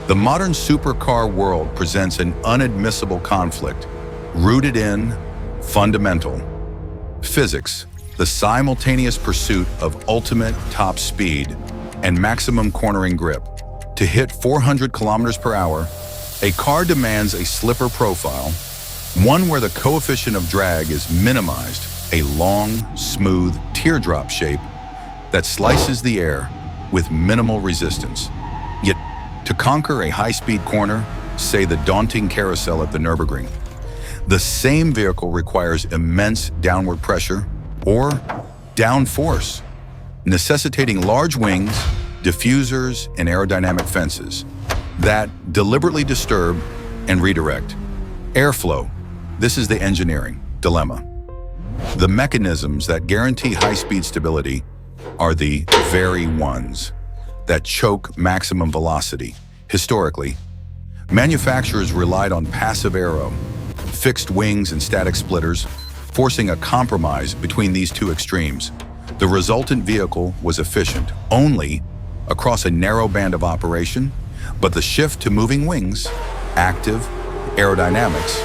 The modern supercar world presents an unadmissible conflict rooted in fundamental physics, the simultaneous pursuit of ultimate top speed and maximum cornering grip. To hit 400 kilometers per hour, a car demands a slipper profile, one where the coefficient of drag is minimized, a long, smooth teardrop shape that slices the air with minimal resistance. Yet, to conquer a high-speed corner, say the daunting carousel at the Nürburgring, the same vehicle requires immense downward pressure, or downforce, necessitating large wings, diffusers, and aerodynamic fences that deliberately disturb and redirect. Airflow, this is the engineering dilemma. The mechanisms that guarantee high-speed stability are the very ones that choke maximum velocity. Historically, manufacturers relied on passive aero, fixed wings and static splitters, forcing a compromise between these two extremes. The resultant vehicle was efficient only across a narrow band of operation, but the shift to moving wings, active aerodynamics,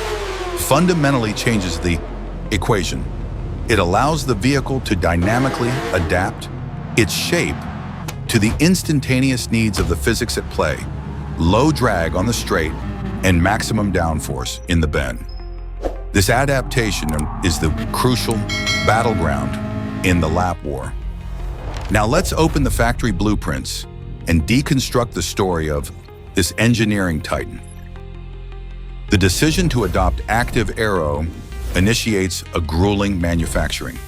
fundamentally changes the equation. It allows the vehicle to dynamically adapt its shape to the instantaneous needs of the physics at play, low drag on the straight and maximum downforce in the bend. This adaptation is the crucial battleground in the lap war. Now let's open the factory blueprints and deconstruct the story of this engineering titan. The decision to adopt Active Aero initiates a grueling manufacturing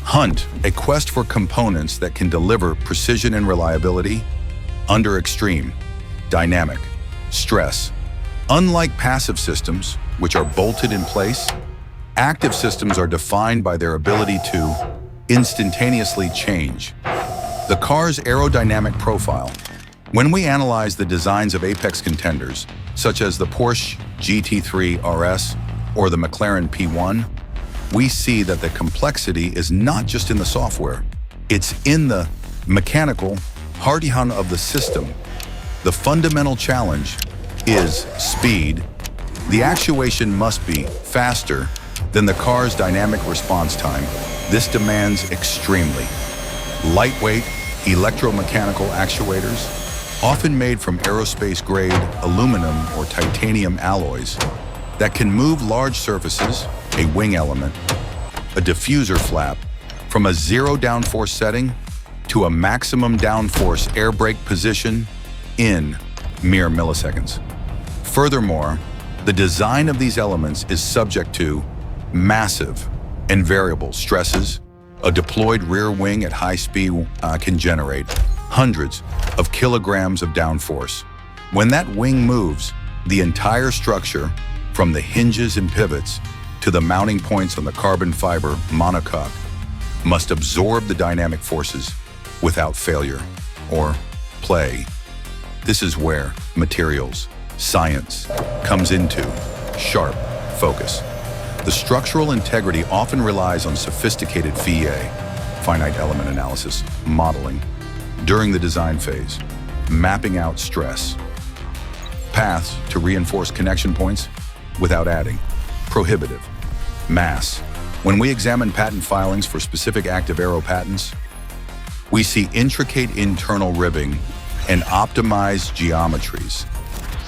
hunt, a quest for components that can deliver precision and reliability under extreme dynamic stress. Unlike passive systems, which are bolted in place, active systems are defined by their ability to instantaneously change the car's aerodynamic profile. When we analyze the designs of apex contenders, such as the Porsche GT3 RS or the McLaren P1, we see that the complexity is not just in the software, it's in the mechanical hardihood of the system. The fundamental challenge is speed. The actuation must be faster than the car's dynamic response time. This demands extremely lightweight electromechanical actuators, often made from aerospace-grade aluminum or titanium alloys, that can move large surfaces, a wing element, a diffuser flap, from a zero downforce setting to a maximum downforce air brake position in mere milliseconds. Furthermore, the design of these elements is subject to massive and variable stresses. A deployed rear wing at high speed can generate hundreds of kilograms of downforce. When that wing moves, the entire structure, from the hinges and pivots to the mounting points on the carbon fiber monocoque, must absorb the dynamic forces without failure or play. This is where materials science comes into sharp focus. The structural integrity often relies on sophisticated FEA, finite element analysis, modeling, during the design phase, mapping out stress, paths to reinforce connection points without adding prohibitive mass. When we examine patent filings for specific Active Aero patents, we see intricate internal ribbing and optimized geometries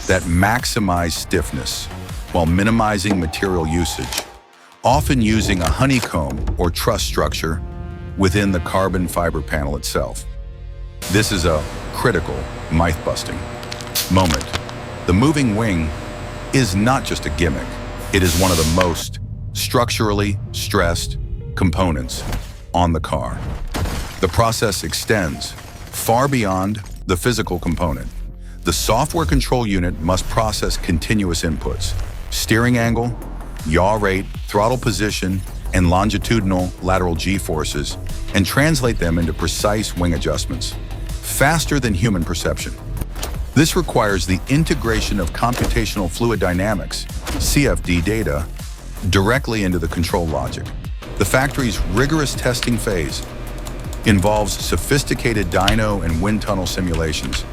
that maximize stiffness while minimizing material usage, often using a honeycomb or truss structure within the carbon fiber panel itself. This is a critical myth-busting moment. The moving wing is not just a gimmick. It is one of the most structurally stressed components on the car. The process extends far beyond the physical component. The software control unit must process continuous inputs, steering angle, yaw rate, throttle position, and longitudinal lateral G-forces, and translate them into precise wing adjustments, faster than human perception. This requires the integration of computational fluid dynamics, CFD data, directly into the control logic. The factory's rigorous testing phase involves sophisticated dyno and wind tunnel simulations,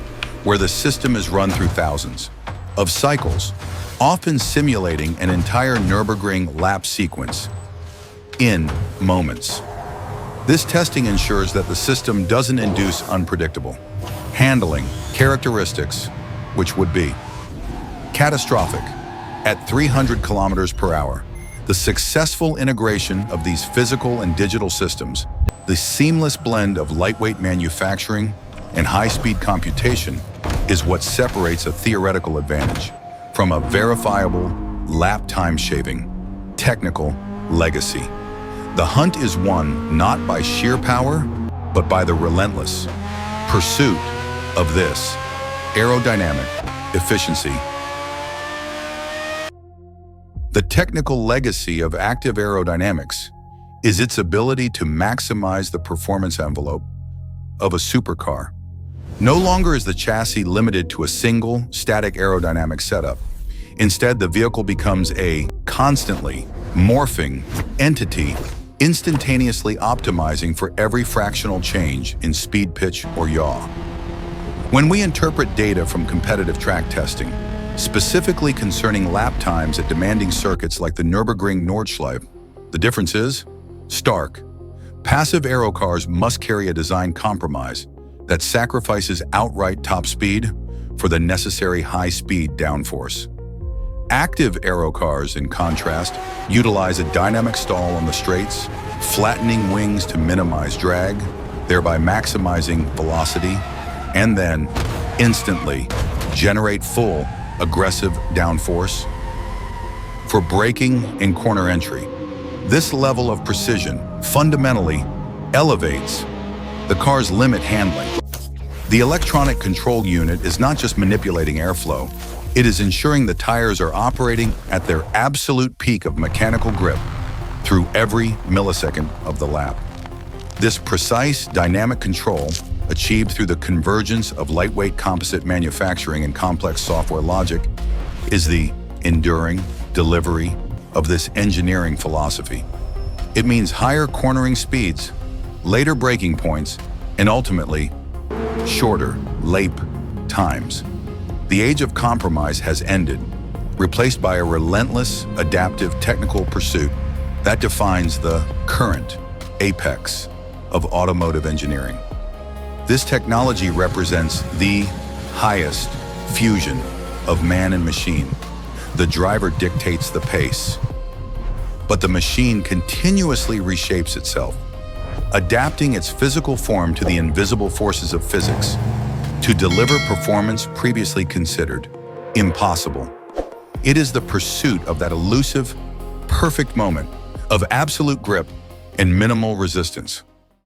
where the system is run through thousands of cycles, often simulating an entire Nürburgring lap sequence in moments. This testing ensures that the system doesn't induce unpredictable handling characteristics, which would be catastrophic at 300 kilometers per hour. The successful integration of these physical and digital systems, the seamless blend of lightweight manufacturing and high-speed computation, is what separates a theoretical advantage from a verifiable lap time shaving technical legacy. The hunt is won not by sheer power, but by the relentless pursuit of this aerodynamic efficiency. The technical legacy of Active Aerodynamics is its ability to maximize the performance envelope of a supercar. No longer is the chassis limited to a single static aerodynamic setup. Instead, the vehicle becomes a constantly morphing entity, instantaneously optimizing for every fractional change in speed, pitch, or yaw. When we interpret data from competitive track testing, specifically concerning lap times at demanding circuits like the Nürburgring Nordschleife, the difference is stark. Passive aero cars must carry a design compromise that sacrifices outright top speed for the necessary high-speed downforce. Active aero cars, in contrast, utilize a dynamic stall on the straights, flattening wings to minimize drag, thereby maximizing velocity, and then instantly generate full aggressive downforce for braking and corner entry. This level of precision fundamentally elevates the car's limit handling. The electronic control unit is not just manipulating airflow, it is ensuring the tires are operating at their absolute peak of mechanical grip through every millisecond of the lap. This precise dynamic control, achieved through the convergence of lightweight composite manufacturing and complex software logic, is the enduring delivery of this engineering philosophy. It means higher cornering speeds, later braking points, and ultimately, shorter lap times. The age of compromise has ended, replaced by a relentless, adaptive technical pursuit that defines the current apex of automotive engineering. This technology represents the highest fusion of man and machine. The driver dictates the pace, but the machine continuously reshapes itself, adapting its physical form to the invisible forces of physics to deliver performance previously considered impossible. It is the pursuit of that elusive, perfect moment of absolute grip and minimal resistance.